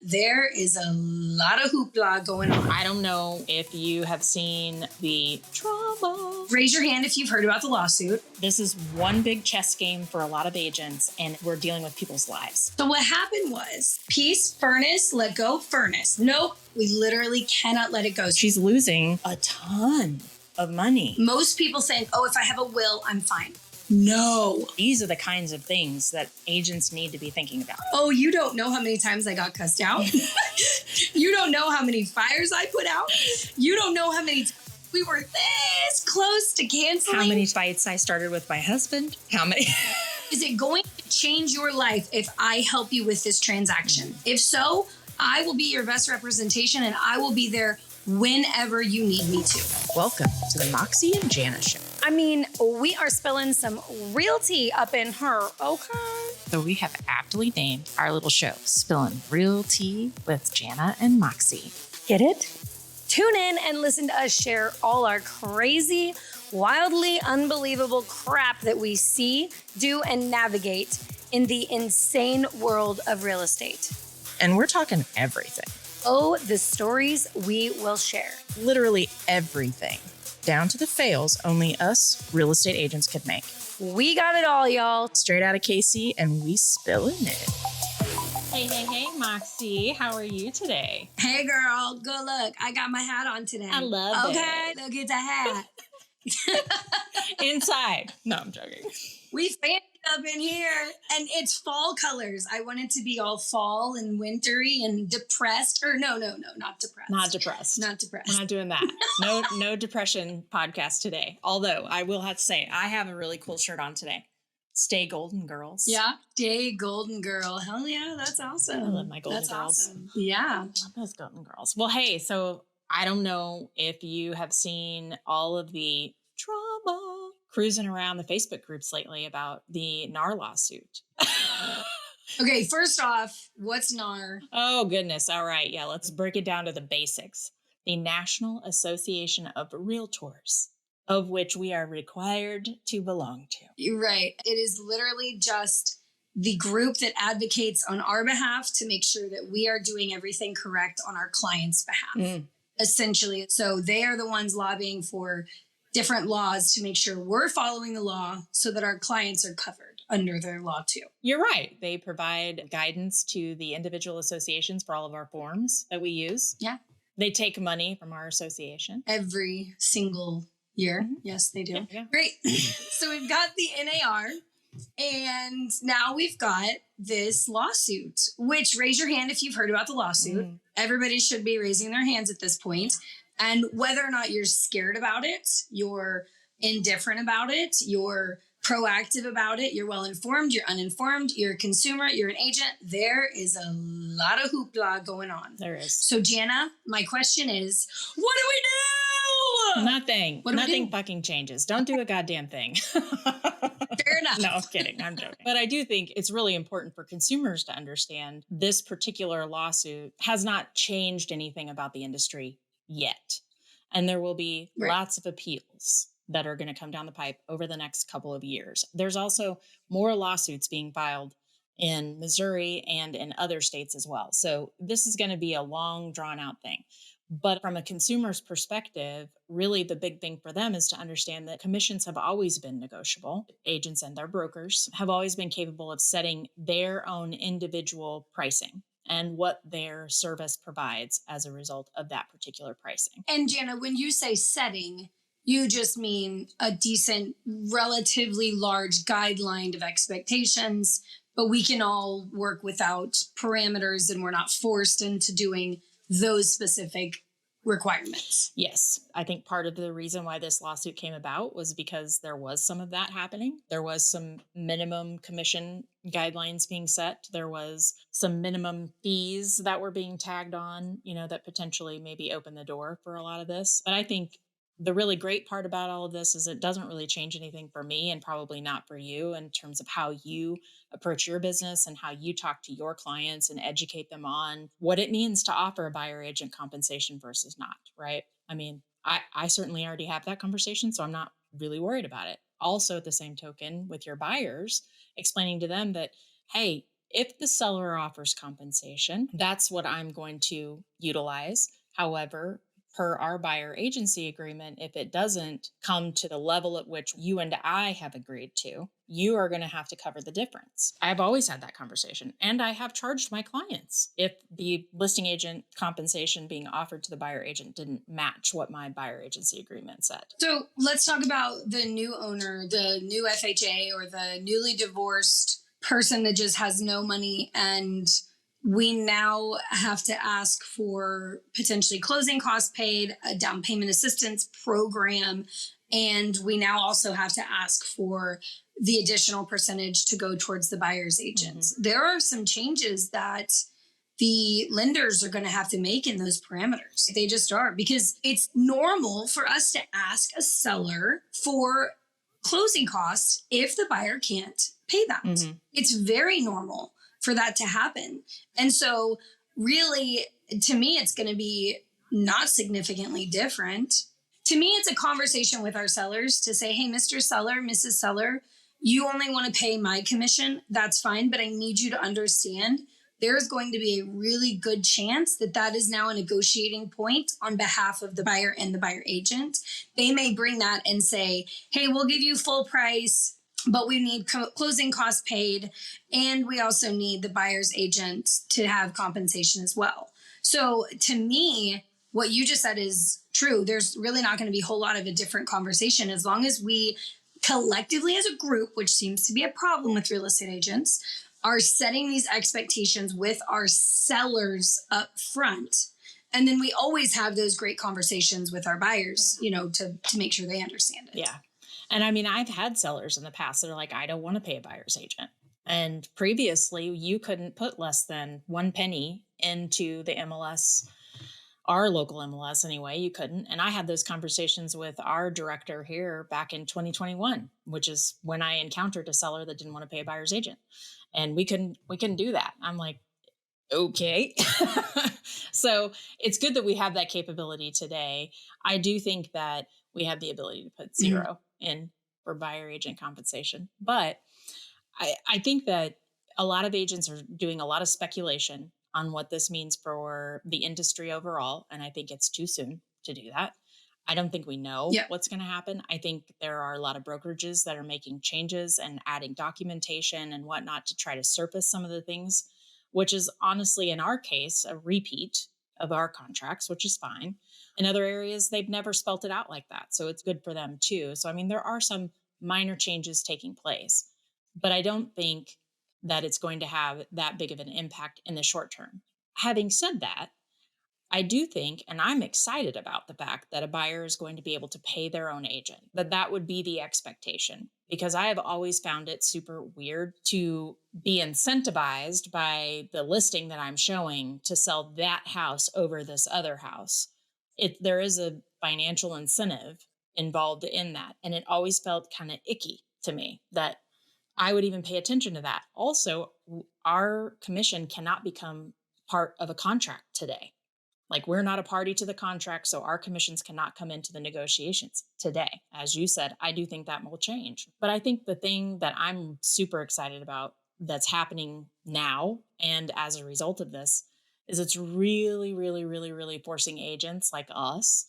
there is a lot of hoopla going on. I don't know if you have seen the drama. Raise your hand if you've heard about the lawsuit. This is one big chess game for a lot of agents, and we're dealing with people's lives. So what happened was, peace, furnace, let go, furnace. Nope, we literally cannot let it go. She's losing a ton of money. Most people saying, oh, if I have a will, I'm fine. No. These are the kinds of things that agents need to be thinking about. Oh, you don't know how many times I got cussed out. You don't know how many fires I put out. You don't know how many we were this close to canceling. How many fights I started with my husband. How many? Is it going to change your life if I help you with this transaction? If so, I will be your best representation and I will be there whenever you need me to. Welcome to the Moxie and Jana show. I mean, we are spilling some real tea up in her, okay? So we have aptly named our little show, Spillin' Real Tea with Jana and Moxie. Get it? Tune in and listen to us share all our crazy, wildly unbelievable crap that we see, do, and navigate in the insane world of real estate. And we're talking everything. Oh, the stories we will share. Literally everything. Down to the fails only us real estate agents could make. We got it all, y'all. Straight out of KC, and we spillin' it. Hey, Moxie. How are you today? Hey, girl. Good look. I got my hat on today. I love it. Okay, look at the hat. Inside. No, I'm joking. We fancy up in here, and it's fall colors. I want it to be all fall and wintry and depressed. Or no, not depressed. Not depressed. Not depressed. We're not doing that. No depression podcast today. Although I will have to say, I have a really cool shirt on today. Stay golden, girls. Yeah. Stay golden, girl. Hell yeah, that's awesome. I love my golden that's girls. Awesome. Yeah. I love those golden girls. Well, hey, so I don't know if you have seen all of the drama cruising around the Facebook groups lately about the NAR lawsuit. Okay, first off, what's NAR? Oh, goodness. All right. Yeah, let's break it down to the basics. The National Association of Realtors, of which we are required to belong to. You're right. It is literally just the group that advocates on our behalf to make sure that we are doing everything correct on our clients' behalf, essentially. So they are the ones lobbying for different laws to make sure we're following the law so that our clients are covered under their law too. You're right. They provide guidance to the individual associations for all of our forms that we use. Yeah. They take money from our association. Every single year. Mm-hmm. Yes, they do. Yeah. Great. So we've got the NAR and now we've got this lawsuit, which raise your hand if you've heard about the lawsuit. Everybody should be raising their hands at this point. And whether or not you're scared about it, you're indifferent about it, you're proactive about it, you're well-informed, you're uninformed, you're a consumer, you're an agent, there is a lot of hoopla going on. There is. So Jana, my question is, what do we do? Nothing. What do Nothing we do? fucking changes. Don't do a goddamn thing. Fair enough. No, I'm kidding. I'm joking. But I do think it's really important for consumers to understand this particular lawsuit has not changed anything about the industry yet. And there will be lots of appeals that are going to come down the pipe over the next couple of years. There's also more lawsuits being filed in Missouri and in other states as well. So this is going to be a long, drawn out thing. But from a consumer's perspective, really the big thing for them is to understand that commissions have always been negotiable. Agents and their brokers have always been capable of setting their own individual pricing and what their service provides as a result of that particular pricing. And Jana, when you say setting, you just mean a decent, relatively large guideline of expectations, but we can all work without parameters and we're not forced into doing those specific requirements. Yes. I think part of the reason why this lawsuit came about was because there was some of that happening. There was some minimum commission guidelines being set. There was some minimum fees that were being tagged on, that potentially maybe opened the door for a lot of this. But I think the really great part about all of this is it doesn't really change anything for me and probably not for you in terms of how you approach your business and how you talk to your clients and educate them on what it means to offer a buyer agent compensation versus not, right? I mean, I certainly already have that conversation, so I'm not really worried about it. Also, at the same token, with your buyers, explaining to them that, hey, If the seller offers compensation, that's what I'm going to utilize. However, per our buyer agency agreement, if it doesn't come to the level at which you and I have agreed to, you are going to have to cover the difference. I've always had that conversation, and I have charged my clients if the listing agent compensation being offered to the buyer agent didn't match what my buyer agency agreement said. So let's talk about the new owner, the new FHA, or the newly divorced person that just has no money, and we now have to ask for potentially closing costs paid, a down payment assistance program, and we now also have to ask for the additional percentage to go towards the buyer's agent. There are some changes that the lenders are going to have to make in those parameters. They just are, because it's normal for us to ask a seller for closing costs if the buyer can't pay that. It's very normal for that to happen. And so really, to me, it's going to be not significantly different. To me, it's a conversation with our sellers to say, hey, Mr. Seller, Mrs. Seller, you only want to pay my commission. That's fine. But I need you to understand there's going to be a really good chance that that is now a negotiating point on behalf of the buyer and the buyer agent. They may bring that and say, hey, we'll give you full price, but we need closing costs paid. And we also need the buyer's agent to have compensation as well. So to me, what you just said is true. There's really not going to be a whole lot of a different conversation as long as we collectively as a group, which seems to be a problem with real estate agents, are setting these expectations with our sellers up front. And then we always have those great conversations with our buyers, you know, to make sure they understand it. Yeah. And I mean, I've had sellers in the past that are like, I don't want to pay a buyer's agent. And previously, you couldn't put less than 1 penny into the MLS, our local MLS anyway. You couldn't. And I had those conversations with our director here back in 2021, which is when I encountered a seller that didn't want to pay a buyer's agent. And we couldn't do that. I'm like, okay. So it's good that we have that capability today. I do think that we have the ability to put 0 in for buyer agent compensation. But I think that a lot of agents are doing a lot of speculation on what this means for the industry overall. And I think it's too soon to do that. I don't think we know what's going to happen. I think there are a lot of brokerages that are making changes and adding documentation and whatnot to try to surface some of the things, which is honestly, in our case, a repeat of our contracts, which is fine. In other areas, they've never spelt it out like that. So it's good for them too. So, I mean, there are some minor changes taking place, but I don't think that it's going to have that big of an impact in the short term. Having said that, I do think, and I'm excited about the fact that a buyer is going to be able to pay their own agent, that would be the expectation, because I have always found it super weird to be incentivized by the listing that I'm showing to sell that house over this other house. There is a financial incentive involved in that. And it always felt kind of icky to me that I would even pay attention to that. Also, our commission cannot become part of a contract today. Like, we're not a party to the contract, so our commissions cannot come into the negotiations today. As you said, I do think that will change. But I think the thing that I'm super excited about that's happening now, and as a result of this, is it's really, really, really, really forcing agents like us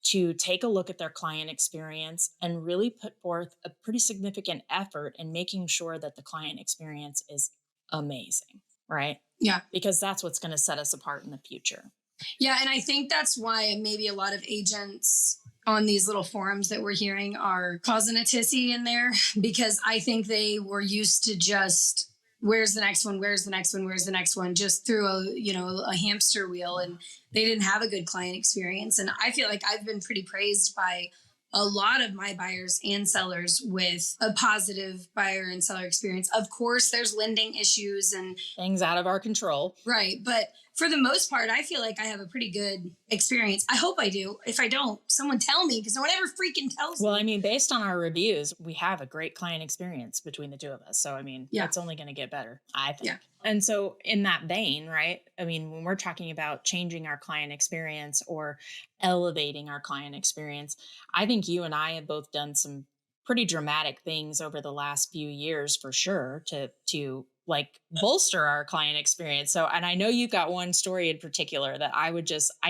to take a look at their client experience and really put forth a pretty significant effort in making sure that the client experience is amazing, right? Yeah. Because that's what's going to set us apart in the future. Yeah, and I think that's why maybe a lot of agents on these little forums that we're hearing are causing a tizzy in there, because I think they were used to just, where's the next one? Where's the next one? Where's the next one? Just through a hamster wheel, and they didn't have a good client experience. And I feel like I've been pretty praised by a lot of my buyers and sellers with a positive buyer and seller experience. Of course, there's lending issues and things out of our control. Right. But for the most part, I feel like I have a pretty good experience. I hope I do. If I don't, someone tell me, because no one ever freaking tells me. Well, I mean, based on our reviews, we have a great client experience between the two of us. So, I mean, it's only going to get better, I think. Yeah. And so in that vein, right, I mean, when we're talking about changing our client experience or elevating our client experience, I think you and I have both done some pretty dramatic things over the last few years, for sure, to like bolster our client experience. So, and I know you've got one story in particular that I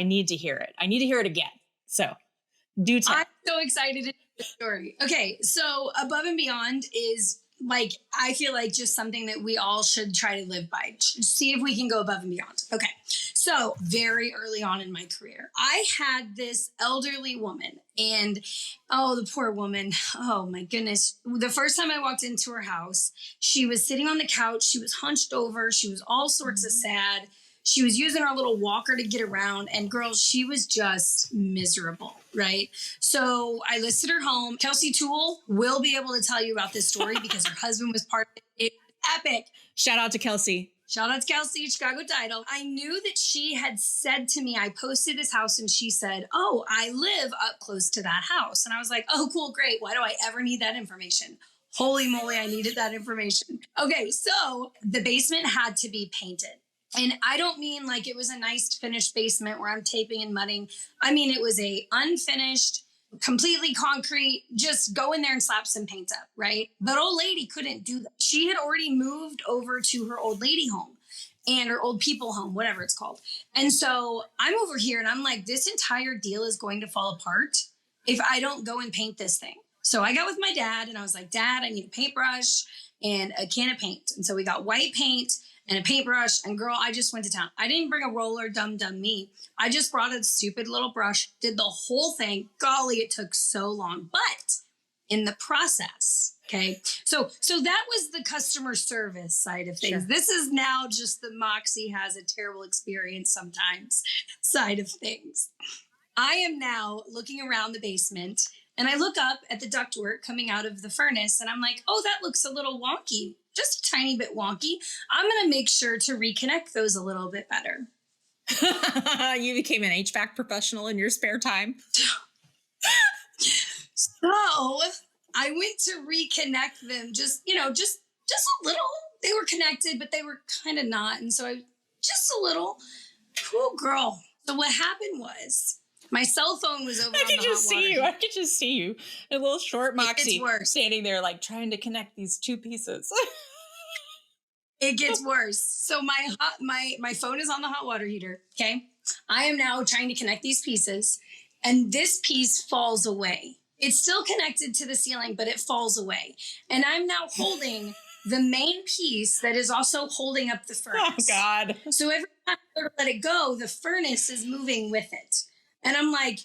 need to hear it. I need to hear it again. So do tell. I'm so excited to hear the story. Okay. So Above and Beyond is like, I feel like just something that we all should try to live by. See if we can go above and beyond. Okay. So very early on in my career, I had this elderly woman and oh, the poor woman. Oh my goodness. The first time I walked into her house, she was sitting on the couch. She was hunched over. She was all sorts of sad. She was using her little walker to get around, and girls, she was just miserable, right? So I listed her home. Kelsey Toole will be able to tell you about this story because her husband was part of it. It was epic. Shout out to Kelsey. Shout out to Kelsey, Chicago Title. I knew that she had said to me, I posted this house and she said, oh, I live up close to that house. And I was like, oh, cool, great. Why do I ever need that information? Holy moly, I needed that information. Okay, so the basement had to be painted. And I don't mean like it was a nice finished basement where I'm taping and mudding. I mean, it was a unfinished, completely concrete, just go in there and slap some paint up, right? But old lady couldn't do that. She had already moved over to her old lady home and her old people home, whatever it's called. And so I'm over here and I'm like, this entire deal is going to fall apart if I don't go and paint this thing. So I got with my dad and I was like, Dad, I need a paintbrush and a can of paint. And so we got white paint and a paintbrush, and girl, I just went to town. I didn't bring a roller, dumb me. I just brought a stupid little brush, did the whole thing. Golly, it took so long. But in the process, okay, so that was the customer service side of things. Sure. This is now just the Moxie has a terrible experience sometimes side of things. I am now looking around the basement, and I look up at the ductwork coming out of the furnace, and I'm like, oh, that looks a little wonky. Just a tiny bit wonky. I'm going to make sure to reconnect those a little bit better. You became an HVAC professional in your spare time. So I went to reconnect them just a little. They were connected, but they were kind of not. And so just a little. Cool girl. So what happened was my cell phone was over on the hot water. I could just see you. A little short Moxie standing there like trying to connect these two pieces. It gets worse. So my phone is on the hot water heater. Okay. I am now trying to connect these pieces and this piece falls away. It's still connected to the ceiling, but it falls away. And I'm now holding the main piece that is also holding up the furnace. Oh God. So every time I go to let it go, the furnace is moving with it. And I'm like,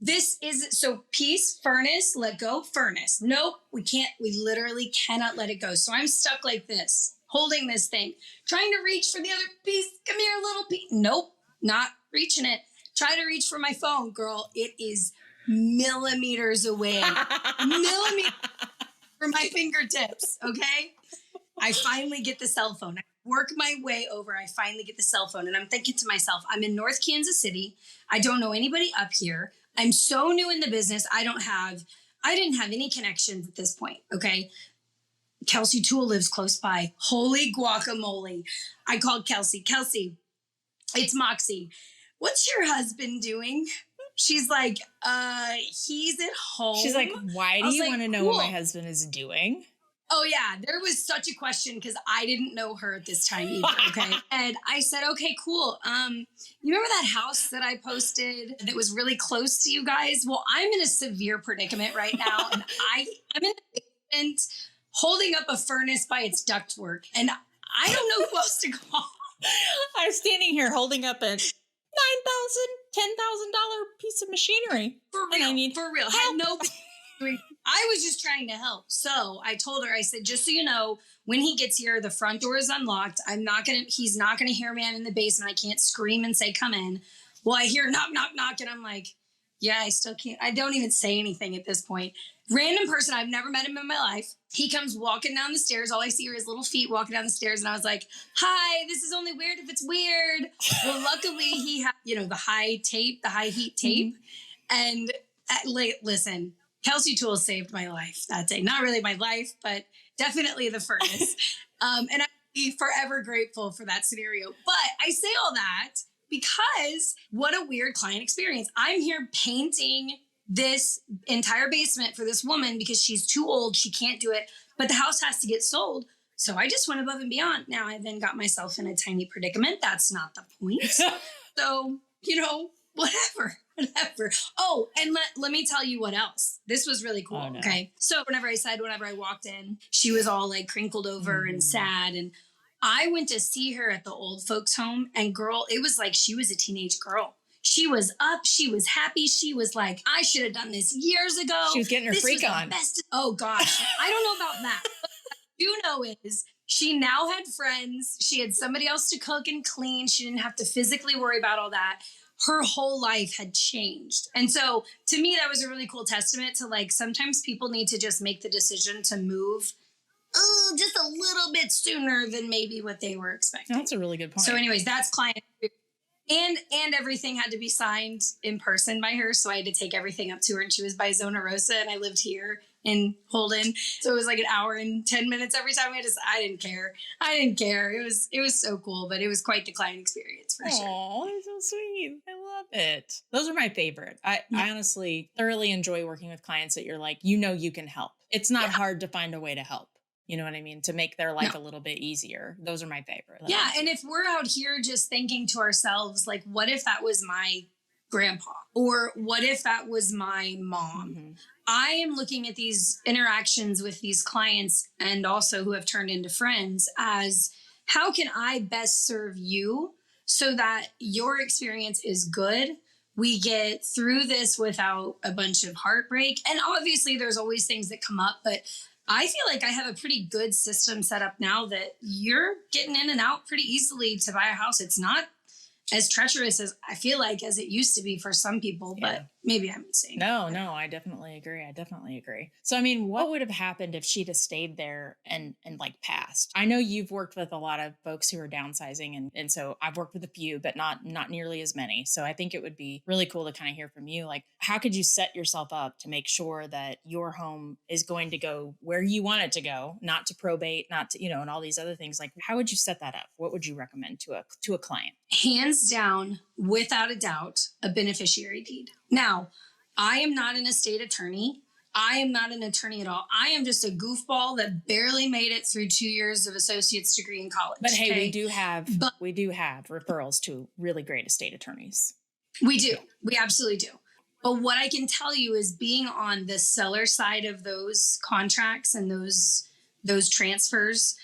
this isn't so piece, furnace, let go, furnace. Nope, we can't, we literally cannot let it go. So I'm stuck like this, holding this thing, trying to reach for the other piece. Come here, little piece. Nope, not reaching it. Try to reach for my phone, girl. It is millimeters away. Millimeters from my fingertips, okay? I finally get the cell phone. I work my way over. I finally get the cell phone. And I'm thinking to myself, I'm in North Kansas City. I don't know anybody up here. I'm so new in the business. I didn't have any connections at this point, okay? Kelsey Toole lives close by. Holy guacamole. I called Kelsey. Kelsey, it's Moxie. What's your husband doing? She's like, he's at home. She's like, why do you want to know what my husband is doing? Oh, yeah. There was such a question because I didn't know her at this time either, okay? And I said, okay, cool. You remember that house that I posted that was really close to you guys? Well, I'm in a severe predicament right now. And I'm in the basement holding up a furnace by its ductwork. And I don't know who else to call. I'm standing here holding up a $9,000, $10,000 piece of machinery. For real. Had no... I was just trying to help. So I told her, I said, just so you know, when he gets here, the front door is unlocked. He's not going to hear me. I'm in the basement. I can't scream and say, come in. Well, I hear knock, knock, knock. And I'm like, yeah, I still can't. I don't even say anything at this point. Random person. I've never met him in my life. He comes walking down the stairs. All I see are his little feet walking down the stairs. And I was like, hi, this is only weird if it's weird. Well, luckily he had, the high heat tape. And listen, Kelsey Toole saved my life that day. Not really my life, but definitely the furnace. And I'd be forever grateful for that scenario. But I say all that because what a weird client experience. I'm here painting this entire basement for this woman because she's too old. She can't do it. But the house has to get sold. So I just went above and beyond. Now I then got myself in a tiny predicament. That's not the point. So, whatever. Oh, and let me tell you what else. This was really cool. Oh, no. Okay. So whenever I walked in, she was all like crinkled over and sad. And I went to see her at the old folks home, and girl, it was like she was a teenage girl. She was up. She was happy. She was like, I should have done this years ago. She was getting her freak on. Oh gosh. I don't know about that. What I do know is she now had friends. She had somebody else to cook and clean. She didn't have to physically worry about all that. Her whole life had changed. And so to me, that was a really cool testament to like, sometimes people need to just make the decision to move just a little bit sooner than maybe what they were expecting. That's a really good point. So anyways, that's client. And everything had to be signed in person by her. So I had to take everything up to her, and she was by Zona Rosa, and I lived here in Holden. So it was like an hour and 10 minutes every time. I didn't care. It was so cool, but it was quite the client experience for sure. Oh, that's so sweet. I love it. Those are my favorite. I honestly thoroughly enjoy working with clients that you're like, you can help. It's not hard to find a way to help. You know what I mean? To make their life a little bit easier. Those are my favorite. Yeah. And if we're out here just thinking to ourselves, like, what if that was my grandpa? Or what if that was my mom? Mm-hmm. I am looking at these interactions with these clients, and also who have turned into friends, as how can I best serve you so that your experience is good? We get through this without a bunch of heartbreak. And obviously there's always things that come up, but I feel like I have a pretty good system set up now that you're getting in and out pretty easily to buy a house. It's not as treacherous as I feel like as it used to be for some people, but maybe I'm insane. No, I definitely agree. So, I mean, what would have happened if she'd have stayed there and like passed? I know you've worked with a lot of folks who are downsizing, and so I've worked with a few, but not nearly as many. So I think it would be really cool to kind of hear from you. Like, how could you set yourself up to make sure that your home is going to go where you want it to go, not to probate, not to, and all these other things? Like, how would you set that up? What would you recommend to a client? Hands down, without a doubt, a beneficiary deed. Now, I am not an estate attorney. I am not an attorney at all. I am just a goofball that barely made it through 2 years of associate's degree in college. But hey, we do have referrals to really great estate attorneys. We do. We absolutely do. But what I can tell you is, being on the seller side of those contracts and those transfers,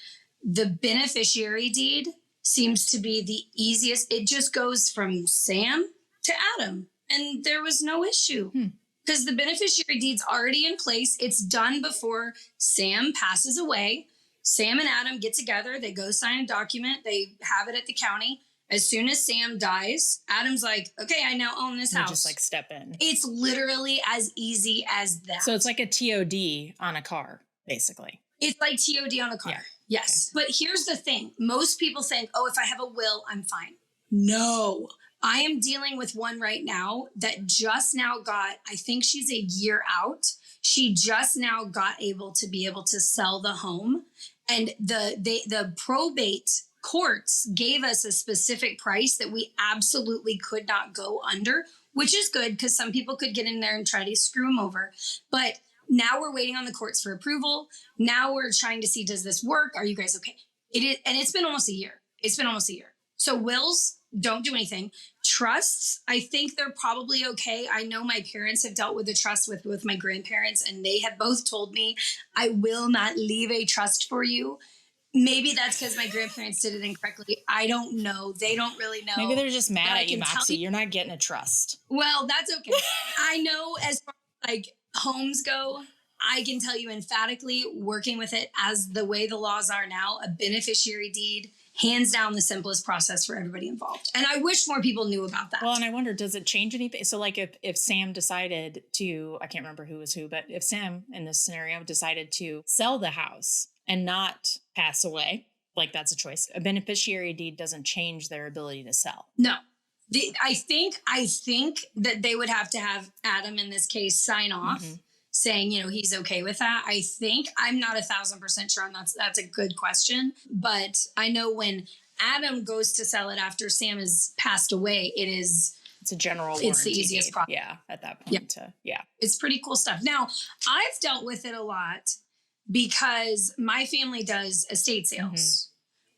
the beneficiary deed seems to be the easiest. It just goes from Sam to Adam, and there was no issue because the beneficiary deed's already in place. It's done before Sam passes away. Sam and Adam get together. They go sign a document. They have it at the county. As soon as Sam dies, Adam's like, okay, I now own this house. Just like step in. It's literally as easy as that. So it's like a TOD on a car, basically. It's like TOD on a car. Yeah. Yes. Okay. But here's the thing. Most people think, oh, if I have a will, I'm fine. No. I am dealing with one right now that just now got, I think she's a year out. She just now got able to sell the home. And the probate courts gave us a specific price that we absolutely could not go under, which is good because some people could get in there and try to screw them over. But now we're waiting on the courts for approval. Now we're trying to see, does this work? Are you guys okay? It is, and it's been almost a year. So wills, don't do anything. Trusts, I think they're probably okay. I know my parents have dealt with a trust with my grandparents, and they have both told me, I will not leave a trust for you. Maybe that's because my grandparents did it incorrectly. I don't know. They don't really know. Maybe they're just mad at you, Moxie. You're not getting a trust. Well, that's okay. I know, as far as like homes go, I can tell you emphatically, working with it as the way the laws are now, a beneficiary deed, hands down the simplest process for everybody involved. And I wish more people knew about that. Well, and I wonder, does it change anything? So like if Sam decided to, I can't remember who was who, but if Sam in this scenario decided to sell the house and not pass away, like that's a choice. A beneficiary deed doesn't change their ability to sell. No. I think that they would have to have Adam in this case sign off saying, he's okay with that. I think, I'm not 1,000% sure on that. That's a good question. But I know when Adam goes to sell it after Sam has passed away, it's a general warranty. It's the easiest process. Yeah, at that point. Yeah. It's pretty cool stuff. Now, I've dealt with it a lot because my family does estate sales,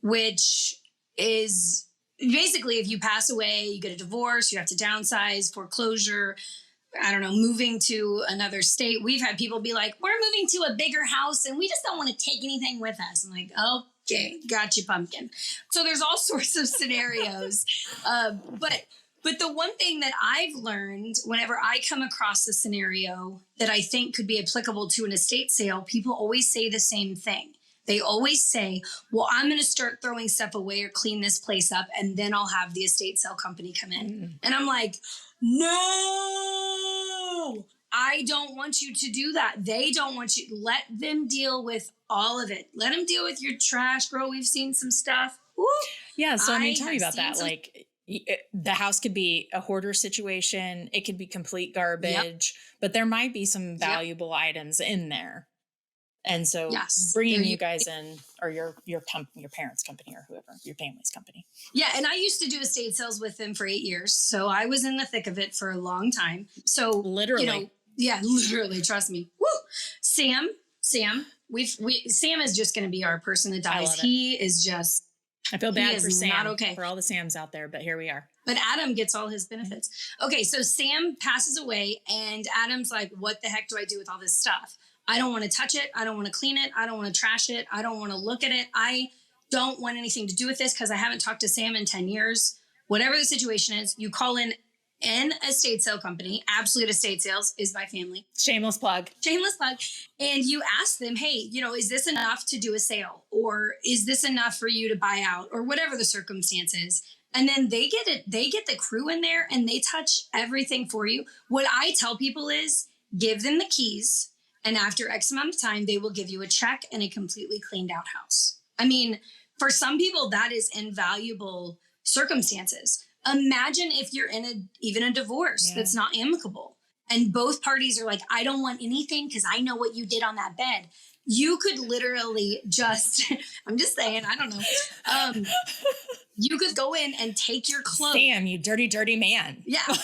which is basically if you pass away, you get a divorce, you have to downsize, foreclosure, I don't know, moving to another state. We've had people be like, we're moving to a bigger house and we just don't want to take anything with us. I'm like, okay, got you, pumpkin. So there's all sorts of scenarios. But the one thing that I've learned whenever I come across a scenario that I think could be applicable to an estate sale, people always say the same thing. They always say, well, I'm going to start throwing stuff away or clean this place up, and then I'll have the estate sale company come in. And I'm like, no, I don't want you to do that. They don't want you. Let them deal with all of it. Let them deal with your trash, girl. We've seen some stuff. Woo. Yeah. So, I mean, tell me about that. Like, the house could be a hoarder situation. It could be complete garbage, but there might be some valuable items in there. And so bringing you guys in, or your parents' company or whoever, your family's company. Yeah. And I used to do estate sales with them for 8 years. So I was in the thick of it for a long time. So literally, literally, trust me. Woo! Sam, Sam is just going to be our person that dies. He is just, I feel bad for Sam, not okay. For all the Sams out there, but here we are. But Adam gets all his benefits. Okay. So Sam passes away and Adam's like, what the heck do I do with all this stuff? I don't want to touch it. I don't want to clean it. I don't want to trash it. I don't want to look at it. I don't want anything to do with this because I haven't talked to Sam in 10 years. Whatever the situation is, you call in an estate sale company. Absolute Estate Sales is my family. Shameless plug. Shameless plug. And you ask them, hey, is this enough to do a sale? Or is this enough for you to buy out? Or whatever the circumstance is. And then they get it. They get the crew in there and they touch everything for you. What I tell people is give them the keys. And after X amount of time, they will give you a check and a completely cleaned out house. I mean, for some people, that is invaluable circumstances. Imagine if you're in even a divorce that's not amicable and both parties are like, I don't want anything because I know what you did on that bed. You could literally just, I'm just saying, I don't know. You could go in and take your clothes. Sam, you dirty, dirty man. Yeah.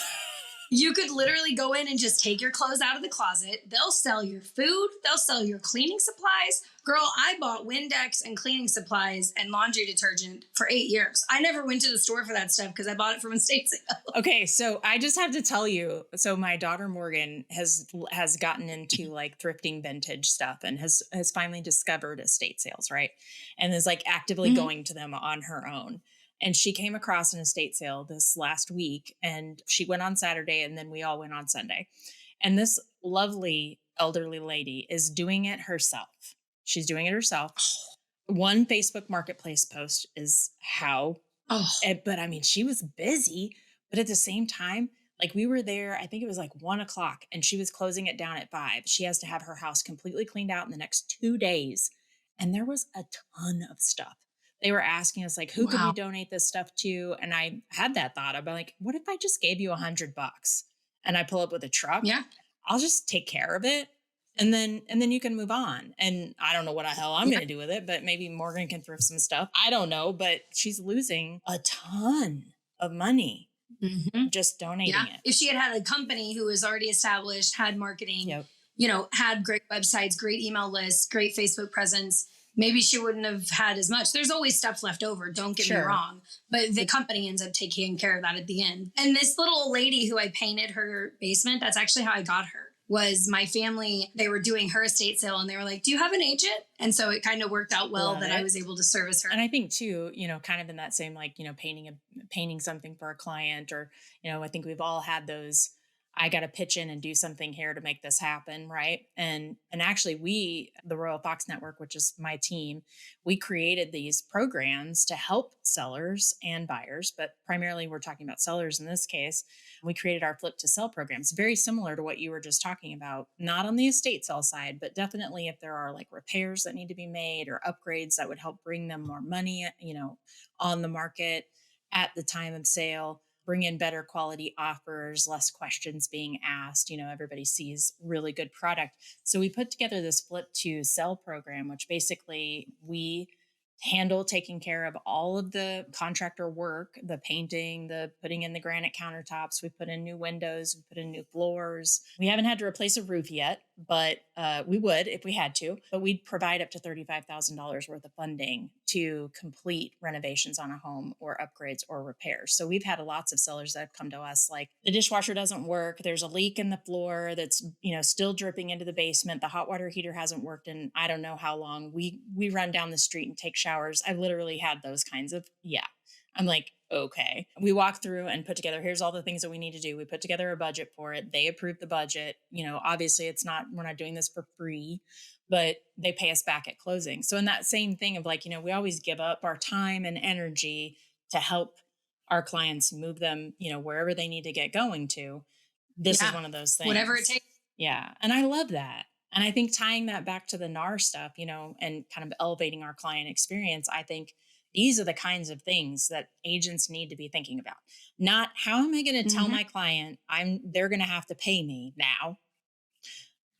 You could literally go in and just take your clothes out of the closet. They'll sell your food. They'll sell your cleaning supplies. Girl, I bought Windex and cleaning supplies and laundry detergent for 8 years. I never went to the store for that stuff because I bought it from a estate sale. Okay, so I just have to tell you, so my daughter Morgan has gotten into like thrifting vintage stuff and has finally discovered estate sales, right? And is like actively going to them on her own. And she came across an estate sale this last week and she went on Saturday and then we all went on Sunday. And this lovely elderly lady is doing it herself. She's doing it herself. One Facebook Marketplace post is how, but I mean, she was busy, but at the same time, like we were there, I think it was like 1:00 and she was closing it down at 5. She has to have her house completely cleaned out in the next 2 days. And there was a ton of stuff. They were asking us like, who could we donate this stuff to? And I had that thought. I'm like, what if I just gave you $100 and I pull up with a truck? Yeah. I'll just take care of it. And then you can move on. And I don't know what the hell I'm going to do with it, but maybe Morgan can thrift some stuff. I don't know, but she's losing a ton of money just donating it. If she had a company who was already established, had marketing, had great websites, great email lists, great Facebook presence, maybe she wouldn't have had as much. There's always stuff left over. Don't get me wrong. But the company ends up taking care of that at the end. And this little lady who I painted her basement, that's actually how I got her. Was my family, they were doing her estate sale and they were like, do you have an agent? And so it kind of worked out well that I was able to service her. And I think too, kind of in that same, like, painting something for a client or, I think we've all had those, I got to pitch in and do something here to make this happen. Right. And actually the Royal Fox Network, which is my team, we created these programs to help sellers and buyers, but primarily we're talking about sellers in this case. We created our Flip to Sell programs, very similar to what you were just talking about, not on the estate sale side, but definitely if there are like repairs that need to be made or upgrades that would help bring them more money, on the market at the time of sale. Bring in better quality offers, less questions being asked. Everybody sees really good product. So we put together this Flip to Sell program, which basically we handle taking care of all of the contractor work, the painting, the putting in the granite countertops. We put in new windows, we put in new floors. We haven't had to replace a roof yet. but we would if we had to. But we'd provide up to $35,000 worth of funding to complete renovations on a home or upgrades or repairs. So we've had lots of sellers that have come to us like, the dishwasher doesn't work. There's a leak in the floor that's, still dripping into the basement. The hot water heater hasn't worked in I don't know how long. We run down the street and take showers. I've literally had those kinds of, I'm like, okay. We walk through and put together, here's all the things that we need to do. We put together a budget for it. They approve the budget. Obviously we're not doing this for free, but they pay us back at closing. So in that same thing of like, we always give up our time and energy to help our clients move them, wherever they need to get going to. This is one of those things. Whatever it takes. Yeah. And I love that. And I think tying that back to the NAR stuff, and kind of elevating our client experience, I think these are the kinds of things that agents need to be thinking about. Not how am I going to tell my client they're going to have to pay me now,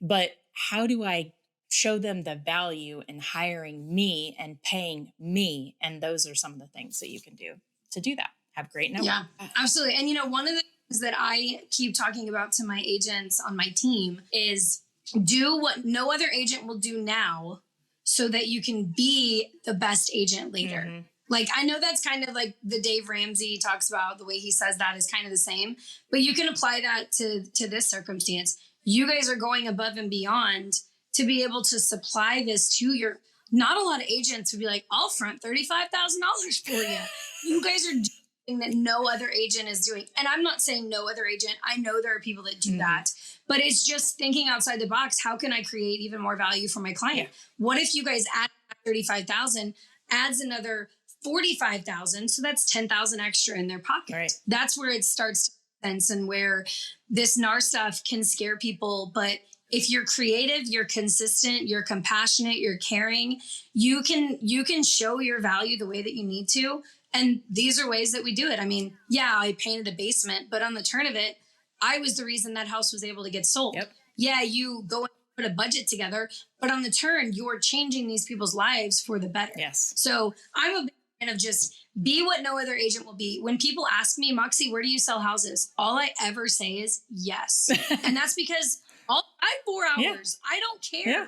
but how do I show them the value in hiring me and paying me? And those are some of the things that you can do to do that. Have great network. Yeah, absolutely. And one of the things that I keep talking about to my agents on my team is do what no other agent will do now so that you can be the best agent later. Mm-hmm. Like, I know that's kind of like the Dave Ramsey talks about, the way he says that is kind of the same, but you can apply that to this circumstance. You guys are going above and beyond to be able to supply this to not a lot of agents would be like, I'll front $35,000 for you. You guys are doing that no other agent is doing. And I'm not saying no other agent. I know there are people that do that, but it's just thinking outside the box. How can I create even more value for my client? Yeah. What if you guys add 35,000, adds another 45,000? So that's 10,000 extra in their pocket. Right. That's where it starts to make sense and where this NAR stuff can scare people. But if you're creative, you're consistent, you're compassionate, you're caring, you can show your value the way that you need to. And these are ways that we do it. I mean, yeah, I painted a basement, but on the turn of it, I was the reason that house was able to get sold. Yep. Yeah, you go and put a budget together, but on the turn, you're changing these people's lives for the better. Yes. So I'm a big fan of just be what no other agent will be. When people ask me, Moxie, where do you sell houses? All I ever say is yes. And that's because I have 4 hours. Yeah. I don't care. Yeah.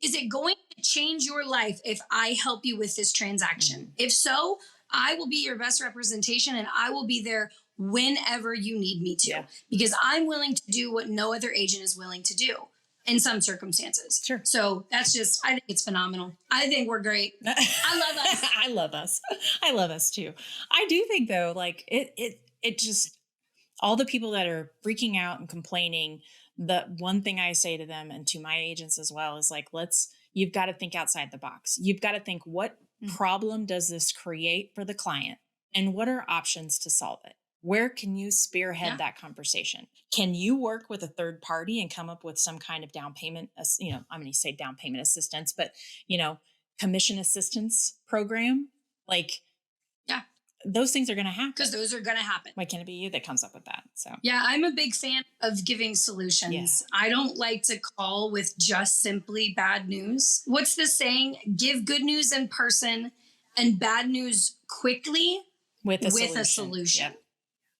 Is it going to change your life if I help you with this transaction? Mm-hmm. If so, I will be your best representation and I will be there whenever you need me to, because I'm willing to do what no other agent is willing to do in some circumstances. Sure. So that's I think it's phenomenal. I think we're great. I love us. I love us. I love us too. I do think though, like it just, all the people that are freaking out and complaining, the one thing I say to them and to my agents as well is like, you've got to think outside the box. You've got to think, what problem does this create for the client? And what are options to solve it? Where can you spearhead that conversation? Can you work with a third party and come up with some kind of down payment, I'm going to say down payment assistance, but, commission assistance program? Like, those things are going to happen. Because those are going to happen. Why can't it be you that comes up with that? So yeah, I'm a big fan of giving solutions. Yeah. I don't like to call with just simply bad news. What's the saying? Give good news in person and bad news quickly with a solution.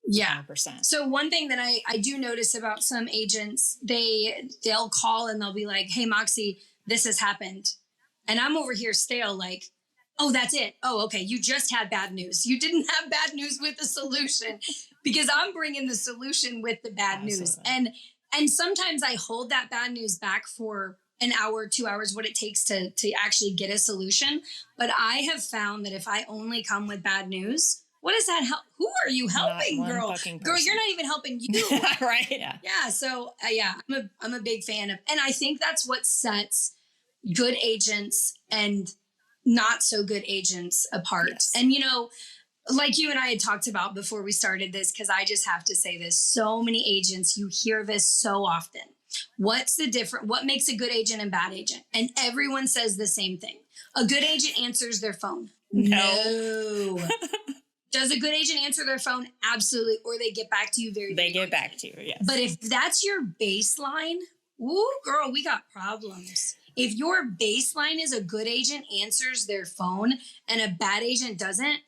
Yeah. 100%. So one thing that I do notice about some agents, they'll call and they'll be like, hey, Moxie, this has happened. And I'm over here stale like, oh, that's it. Oh, okay. You just had bad news. You didn't have bad news with the solution, because I'm bringing the solution with the bad news. And sometimes I hold that bad news back for an hour, 2 hours, what it takes to actually get a solution. But I have found that if I only come with bad news, what is that? Who are you helping, girl? Girl, you're not even helping you. Right. Yeah. Yeah. So I'm a big fan of, and I think that's what sets good agents and not so good agents apart. Yes. And, like you and I had talked about before we started this, because I just have to say this, so many agents, you hear this so often. What's the difference? What makes a good agent and bad agent? And everyone says the same thing. A good agent answers their phone. No. Does a good agent answer their phone? Absolutely. Or they get back to you very quickly. They get back to you, yes. But if that's your baseline, ooh, girl, we got problems. If your baseline is a good agent answers their phone and a bad agent doesn't,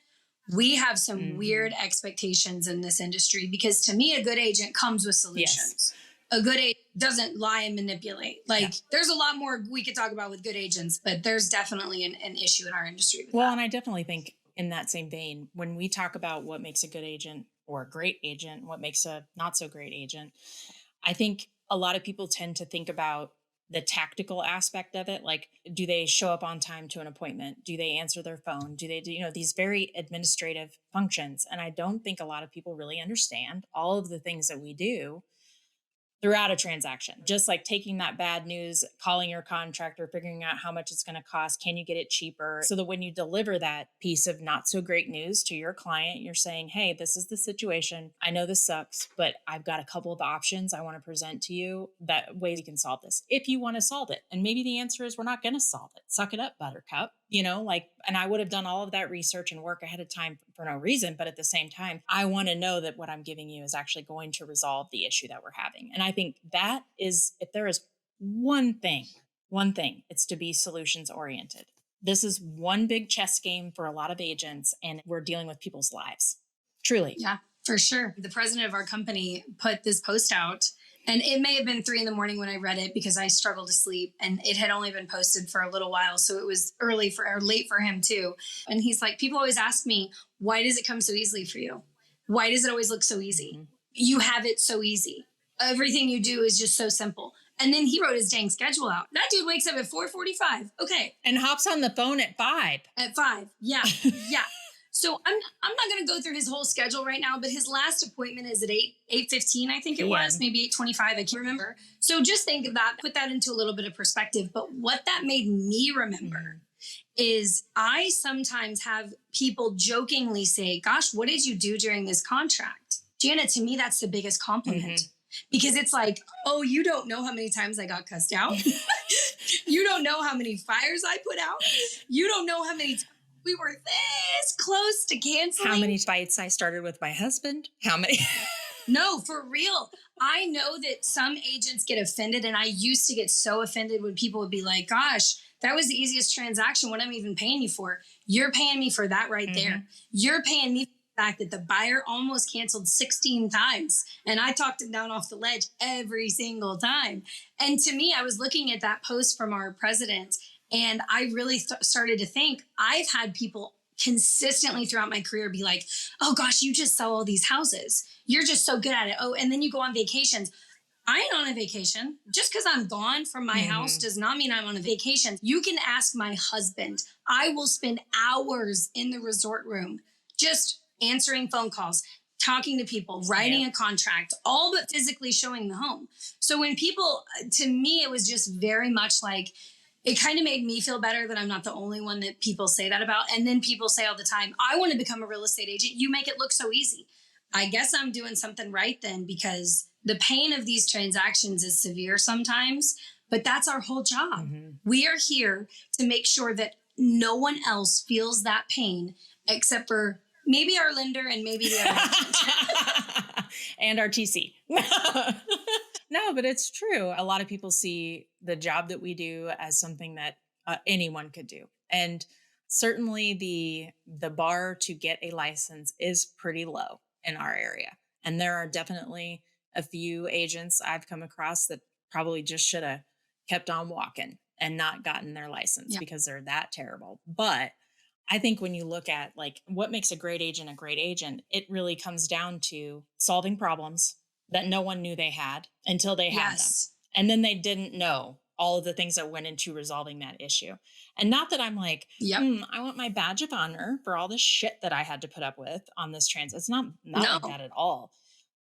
we have some weird expectations in this industry, because to me, a good agent comes with solutions. A good agent doesn't lie and manipulate. There's a lot more we could talk about with good agents, but there's definitely an issue in our industry with that. And I definitely think in that same vein, when we talk about what makes a good agent or a great agent, what makes a not so great agent, I think a lot of people tend to think about the tactical aspect of it. Like, do they show up on time to an appointment? Do they answer their phone? Do they do, these very administrative functions? And I don't think a lot of people really understand all of the things that we do throughout a transaction, just like taking that bad news, calling your contractor, figuring out how much it's going to cost. Can you get it cheaper? So that when you deliver that piece of not so great news to your client, you're saying, hey, this is the situation. I know this sucks, but I've got a couple of options I want to present to you that ways you can solve this if you want to solve it. And maybe the answer is we're not going to solve it. Suck it up, buttercup. And I would have done all of that research and work ahead of time for no reason. But at the same time, I want to know that what I'm giving you is actually going to resolve the issue that we're having. And I think that is, if there is one thing, it's to be solutions oriented. This is one big chess game for a lot of agents, and we're dealing with people's lives. Truly. Yeah, for sure. The president of our company put this post out, and it may have been 3 a.m. when I read it because I struggled to sleep, and it had only been posted for a little while. So it was late for him too. And he's like, people always ask me, why does it come so easily for you? Why does it always look so easy? Mm-hmm. You have it so easy. Everything you do is just so simple. And then he wrote his dang schedule out. That dude wakes up at 4:45. Okay. And hops on the phone at 5. At 5. Yeah. Yeah. So I'm not going to go through his whole schedule right now, but his last appointment is at 8:15, I think it was, maybe 8:25. I can't remember. So just think of that, put that into a little bit of perspective. But what that made me remember is I sometimes have people jokingly say, gosh, what did you do during this contract? Jana, to me, that's the biggest compliment. Because it's like, oh, you don't know how many times I got cussed out. You don't know how many fires I put out. You don't know how many times we were this close to canceling. How many fights I started with my husband? How many? No, for real. I know that some agents get offended, and I used to get so offended when people would be like, gosh, that was the easiest transaction. What am I even paying you for? You're paying me for that right there. You're paying me for the fact that the buyer almost canceled 16 times, and I talked him down off the ledge every single time. And to me, I was looking at that post from our president, and I really started to think, I've had people consistently throughout my career be like, oh gosh, you just sell all these houses. You're just so good at it. Oh, and then you go on vacations. I ain't on a vacation. Just because I'm gone from my house does not mean I'm on a vacation. You can ask my husband. I will spend hours in the resort room just answering phone calls, talking to people, writing a contract, all but physically showing the home. So when people, to me, it was just very much like, it kind of made me feel better that I'm not the only one that people say that about. And then people say all the time, I want to become a real estate agent. You make it look so easy. I guess I'm doing something right then, because the pain of these transactions is severe sometimes, but that's our whole job. We are here to make sure that no one else feels that pain except for maybe our lender and maybe the other and our TC. No, but it's true. A lot of people see the job that we do as something that anyone could do. And certainly the bar to get a license is pretty low in our area. And there are definitely a few agents I've come across that probably just should have kept on walking and not gotten their license because they're that terrible. But I think when you look at like what makes a great agent, it really comes down to solving problems that no one knew they had until they had them. And then they didn't know all of the things that went into resolving that issue. And not that I'm like, I want my badge of honor for all the shit that I had to put up with on this It's not like that at all.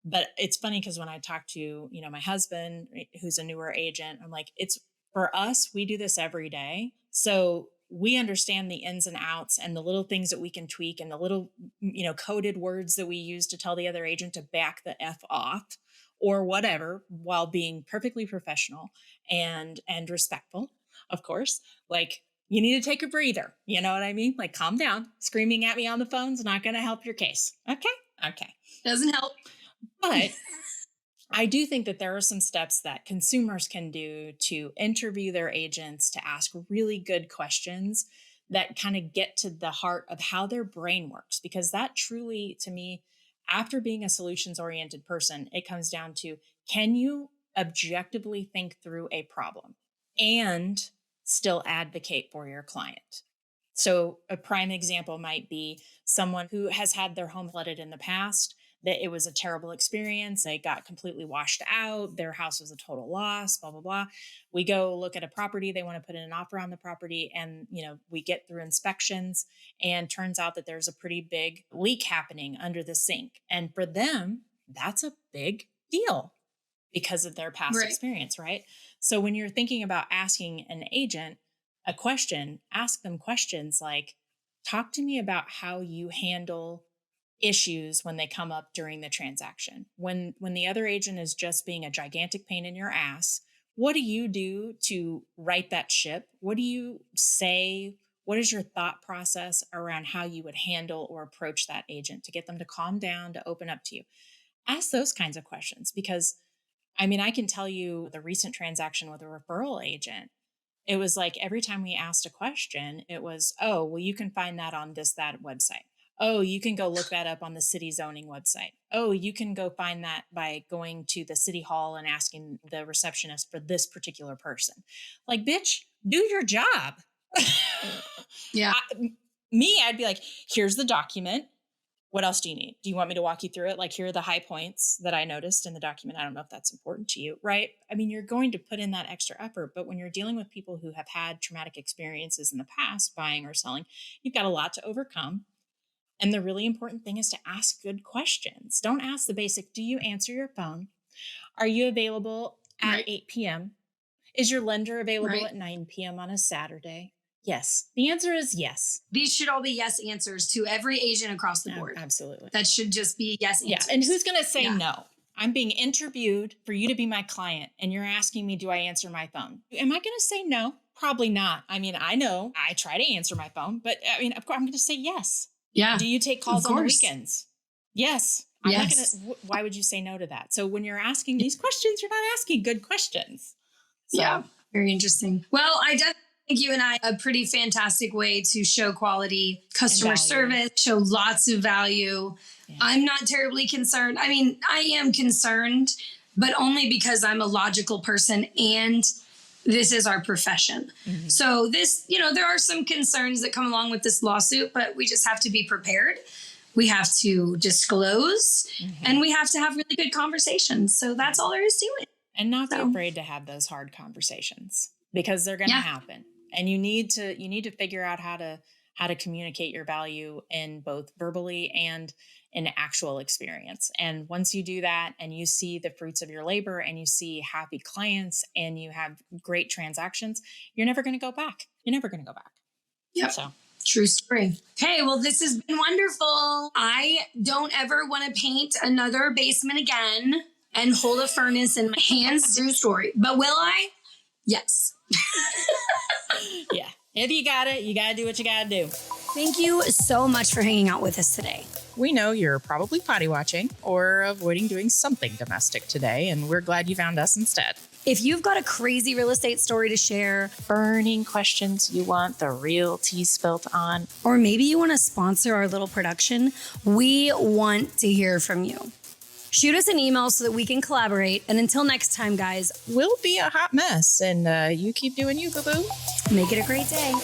But it's funny because when I talk to, my husband, who's a newer agent, I'm like, it's for us, we do this every day. So we understand the ins and outs and the little things that we can tweak and the little, coded words that we use to tell the other agent to back the F off or whatever, while being perfectly professional and respectful, of course. Like, you need to take a breather. You know what I mean? Like, calm down. Screaming at me on the phone's not going to help your case. Okay. Doesn't help. But I do think that there are some steps that consumers can do to interview their agents, to ask really good questions that kind of get to the heart of how their brain works. Because that truly, to me, after being a solutions-oriented person, it comes down to, can you objectively think through a problem and still advocate for your client. So a prime example might be someone who has had their home flooded in the past, that it was a terrible experience. They got completely washed out. Their house was a total loss, blah, blah, blah. We go look at a property. They want to put in an offer on the property. And, we get through inspections and turns out that there's a pretty big leak happening under the sink. And for them, that's a big deal because of their past experience, right? So when you're thinking about asking an agent a question, ask them questions like, talk to me about how you handle issues when they come up during the transaction. When the other agent is just being a gigantic pain in your ass, what do you do to right that ship? What do you say? What is your thought process around how you would handle or approach that agent to get them to calm down, to open up to you? Ask those kinds of questions because, I can tell you the recent transaction with a referral agent. It was like every time we asked a question, it was, oh, well, you can find that on that website. Oh, you can go look that up on the city zoning website. Oh, you can go find that by going to the city hall and asking the receptionist for this particular person. Like, bitch, do your job. Yeah. I'd be like, here's the document. What else do you need? Do you want me to walk you through it? Like, here are the high points that I noticed in the document. I don't know if that's important to you, right? You're going to put in that extra effort, but when you're dealing with people who have had traumatic experiences in the past, buying or selling, you've got a lot to overcome. And the really important thing is to ask good questions. Don't ask the basic, do you answer your phone? Are you available at 8 p.m.? Is your lender available at 9 p.m. on a Saturday? Yes. The answer is yes. These should all be yes answers to every agent across the board. Absolutely. That should just be yes answers. Yeah. And who's going to say no? I'm being interviewed for you to be my client, and you're asking me, do I answer my phone? Am I going to say no? Probably not. I know I try to answer my phone, but of course I'm going to say yes. Yeah. Do you take calls on the weekends? Yes. I'm not going to. Why would you say no to that? So when you're asking these questions, you're not asking good questions. So. Yeah. Very interesting. Well, I definitely think you and I a pretty fantastic way to show quality customer service, show lots of value. Yeah. I'm not terribly concerned. I am concerned, but only because I'm a logical person and this is our profession. Mm-hmm. So this, there are some concerns that come along with this lawsuit, but we just have to be prepared. We have to disclose and we have to have really good conversations. So that's all there is to it. And not be afraid to have those hard conversations because they're going to happen. And you need to figure out how to communicate your value in both verbally and in actual experience. And once you do that and you see the fruits of your labor and you see happy clients and you have great transactions, you're never going to go back. Yep. So. True story. Okay, well, this has been wonderful. I don't ever want to paint another basement again and hold a furnace in my hands. True story. But will I? Yes. Yeah. If you got it, you got to do what you got to do. Thank you so much for hanging out with us today. We know you're probably potty watching or avoiding doing something domestic today, and we're glad you found us instead. If you've got a crazy real estate story to share, burning questions you want the real tea spilt on, or maybe you want to sponsor our little production, we want to hear from you. Shoot us an email so that we can collaborate. And until next time, guys, we'll be a hot mess. And you keep doing you, boo-boo. Make it a great day.